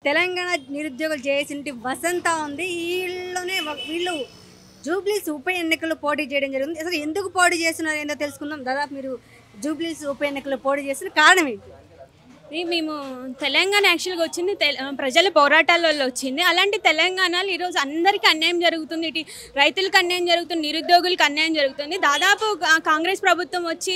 తెలంగాణ నిరుద్యోగులు చేసింటి వసంత ఉంది. వీళ్ళు జూబ్లీస్ ఉప ఎన్నికల్లో పోటీ చేయడం జరిగింది. అసలు ఎందుకు పోటీ చేస్తున్నారు ఏందో తెలుసుకుందాం. దాదాపు మీరు జూబ్లీస్ ఉప ఎన్నికల్లో పోటీ చేస్తున్న కారణం ఏంటి? మేము తెలంగాణ యాక్చువల్గా వచ్చింది ప్రజల పోరాటాల వల్ల వచ్చింది. అలాంటి తెలంగాణలో ఈరోజు అందరికీ అన్యాయం జరుగుతుంది. ఇటు రైతులకు అన్యాయం జరుగుతుంది, నిరుద్యోగులకు అన్యాయం జరుగుతుంది. దాదాపు కాంగ్రెస్ ప్రభుత్వం వచ్చి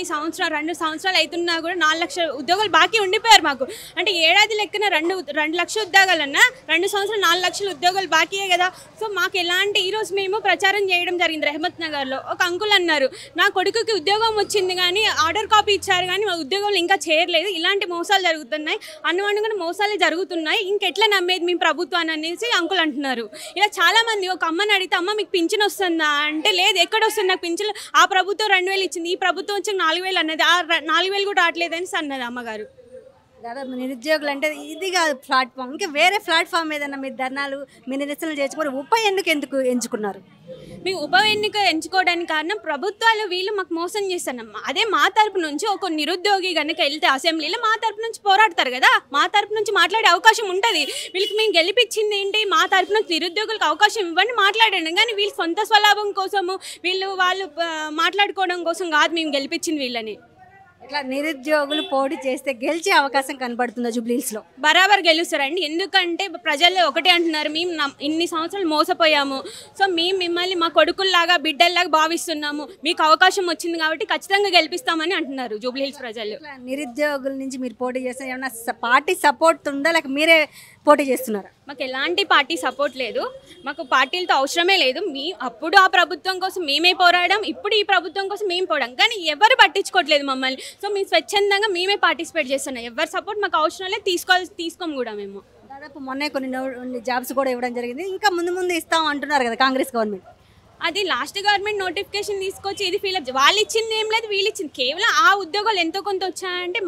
2 సంవత్సరాలు అవుతున్నా కూడా 4 లక్షల ఉద్యోగాలు బాకీ ఉండిపోయారు మాకు. అంటే ఏడాది లెక్కన 2 లక్షల ఉద్యోగాలన్నా 2 సంవత్సరాలు 4 లక్షల ఉద్యోగాలు బాకీయే కదా. సో మాకు ఎలాంటి ఈరోజు మేము ప్రచారం చేయడం జరిగింది. రెహమత్ నగర్లో ఒక అంకుల్ అన్నారు, నా కొడుకుకి ఉద్యోగం వచ్చింది కానీ ఆర్డర్ కాపీ ఇచ్చారు కానీ మా ఉద్యోగాలు ఇంకా చేరలేదు, ఇలాంటి మోసాలు జరుగుతున్నాయి, అనుమానంగా మోసాలే జరుగుతున్నాయి, ఇంకెట్లా నమ్మేది మేము ప్రభుత్వాన్ని అనేసి అంకుల్ అంటున్నారు. ఇలా చాలా మంది ఒక అమ్మని అడిగితే, అమ్మ మీకు పింఛన్ వస్తుందా అంటే, లేదు ఎక్కడ వస్తుంది నాకు పింఛన్, ఆ ప్రభుత్వం 2000 ఇచ్చింది, ఈ ప్రభుత్వం వచ్చి 4000 అన్నది, ఆ 4000 కూడా రావట్లేదని అన్నది అమ్మగారు. దాదాపు నిరుద్యోగులు అంటే ఇది కాదు ప్లాట్ఫామ్, ఇంకా వేరే ప్లాట్ఫామ్ ఏదన్నా మీరు ధర్నాలు మీ నిరసనలు చేసుకొని ఉప ఎన్నిక ఎందుకు ఎంచుకున్నారు? మేము ఉప ఎన్నిక ఎంచుకోవడానికి కారణం ప్రభుత్వాలు వీళ్ళు మాకు మోసం చేస్తున్నాం. అదే మా తరపు నుంచి ఒక నిరుద్యోగి కనుక వెళ్తే అసెంబ్లీలో మా తరపు నుంచి పోరాడతారు కదా, మా తరపు నుంచి మాట్లాడే అవకాశం ఉంటుంది. వీళ్ళకి మేము గెలిపించింది ఏంటి, మా తరపు నుంచి నిరుద్యోగులకు అవకాశం ఇవ్వండి మాట్లాడండి, కానీ వీళ్ళు సొంత స్వలాభం కోసము వాళ్ళు మాట్లాడుకోవడం కోసం కాదు మేము గెలిపించింది వీళ్ళని. ఇట్లా నిరుద్యోగులు పోటీ చేస్తే గెలిచే అవకాశం కనబడుతుందా జూబ్లీస్లో? బరాబర్ గెలుస్తారండి. ఎందుకంటే ప్రజలు ఒకటే అంటున్నారు, మేము ఇన్ని సంవత్సరాలు మోసపోయాము, సో మేము మిమ్మల్ని మా కొడుకుల్లాగా బిడ్డల్లాగా భావిస్తున్నాము, మీకు అవకాశం వచ్చింది కాబట్టి ఖచ్చితంగా గెలిపిస్తామని అంటున్నారు జూబ్లీహిల్స్ ప్రజలు. నిరుద్యోగుల నుంచి మీరు పోటీ చేస్తే ఏమన్నా పార్టీ సపోర్ట్ ఉందా, లేక మీరే పోటీ చేస్తున్నారా? మాకు ఎలాంటి పార్టీ సపోర్ట్ లేదు, మాకు పార్టీలతో అవసరమే లేదు. అప్పుడు ఆ ప్రభుత్వం కోసం మేమే పోరాడాం, ఇప్పుడు ఈ ప్రభుత్వం కోసం మేము పోరాడాం, కానీ ఎవరు పట్టించుకోవట్లేదు మమ్మల్ని. సో మేము స్వచ్ఛందంగా మేమే పార్టిసిపేట్ చేస్తున్నాం, ఎవరి సపోర్ట్ మాకు అవసరం లేదు, తీసుకోము కూడా. మేము దాదాపు మొన్నే కొన్ని జాబ్స్ కూడా ఇవ్వడం జరిగింది, ఇంకా ముందు ఇస్తాం అంటున్నారు కదా కాంగ్రెస్ గవర్నమెంట్. అది లాస్ట్ గవర్నమెంట్ నోటిఫికేషన్ తీసుకొచ్చి ఇది ఫిల్అప్, వాళ్ళు ఇచ్చింది ఏం లేదు, వీళ్ళు ఇచ్చింది కేవలం ఆ ఉద్యోగాలు ఎంతో కొంత వచ్చాయంటే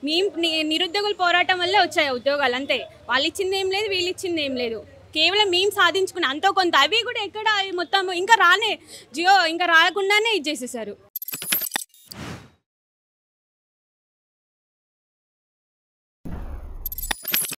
మేము నిరుద్యోగుల పోరాటం వల్లే వచ్చాయి ఉద్యోగాలు, అంతే. వాళ్ళు ఇచ్చింది ఏం లేదు, వీళ్ళు ఇచ్చింది ఏం లేదు, కేవలం మేము సాధించుకున్న అంతో కొంత. అవి కూడా ఎక్కడ మొత్తం ఇంకా రాకుండానే ఇది చేసేసారు.